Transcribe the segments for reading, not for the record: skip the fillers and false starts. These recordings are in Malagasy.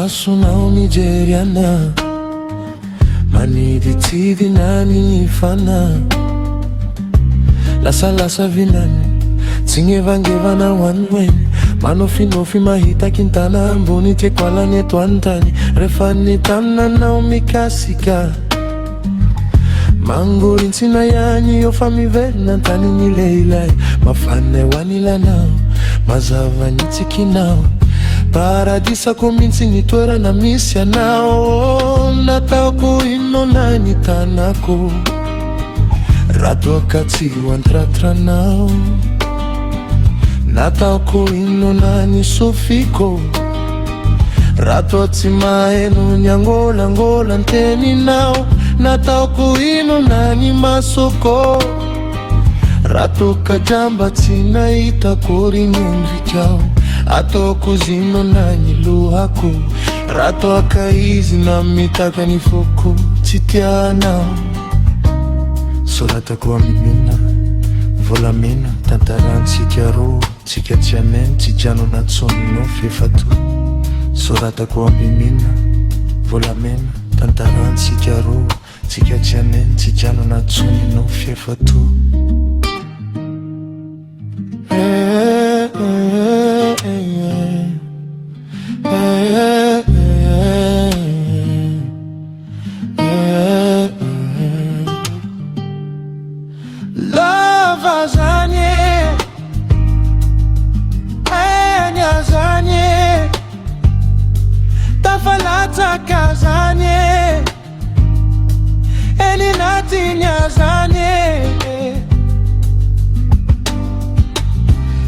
masonao nigeriana, maniditsidi nany fana, lasalasa vinany tsy gnevangevana ho any hoeny, manofinofi mahita kintana ambony tiako alany eto antany. Rehefa ny tananao mikasika, mangorintsina ihany eo fa miverina antany ny lehilahy. Mafana ho anilanao, mazava ny tsikinao, paradisako mintsy ny toerana misy anao. Nataoko inona ny tanako, raha toaka tsy ho antratranao. Nataoko inona ny sofiko, raha toa tsy maheno ny angolangola teninao. Nataoko inona ny masoko, raha toka jamba tsy nahitako ry ny endrikao. Ataoko zinona ny lohako, raha toaka izy na mitaka ny foko tsy tianao. Soratako amin'ny volamena, tantarantsika roa, tsika tsy ameny, tsy jano natsonino fefato. Soratako amin'ny volamena, tantarantsika roa, tsika tsy ameny, tsy jano natsonino fefato. Lava zanye, enya zanye, tafalataka zanye, eninatinya zanye.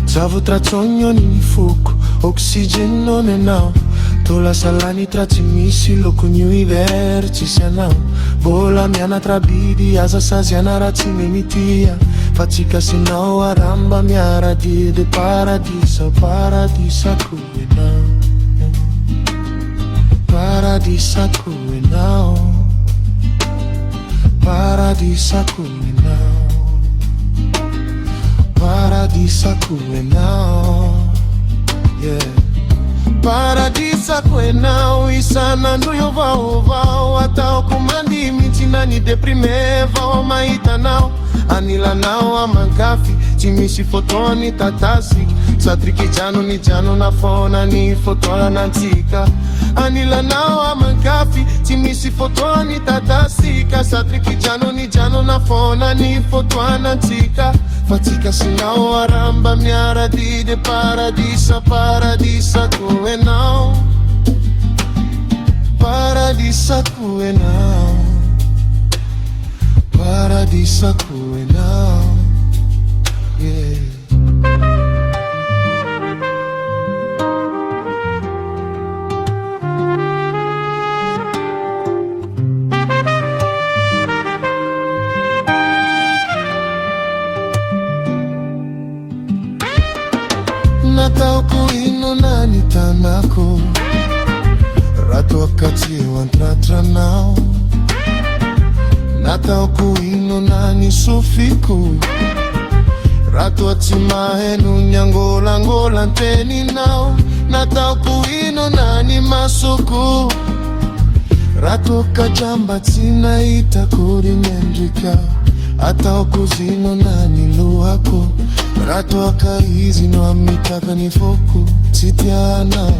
Zavo-tratsogno ny foko, oxygène nenao, tola salany tra tsy misy lokony hiver tsisy anao. Mbola mianatra biby aza saziana raha tsy memitia, fa tsika sinao aramba miarady de paradisa. Paradisako enao, paradisako enao, paradisako enao, paradisako enao, yeah. Paradisako enao, isanandro iovaovao, ataoko mandy mihitsy na ny deprime vao mahitanao. Anilanao amankafy, tsy misy fotoany tatasika, satriky jano ny jano na fona ny fotoanantsika. Anilanao amankafy, tsy misy fotoany tatasika, satriky jano ny jano na fona ny fotoanantsika. Fa tsika sinao aramba miarady de paradisa. Paradisako enao, paradisako enao, paradisako enao, yeah. Nataoko inona ny tanako, raha toaka tsy ho antratranao. Nataoko inona ny sofiko, raha toa tsy maheno ny angolangola teninao. Nataoko inona ny masoko, raha toaka jamba tsy nahitako ry ny endrikao. Ataoko zinona ny lohako, raha toaka izy no mitaka ny foko tsy tianao.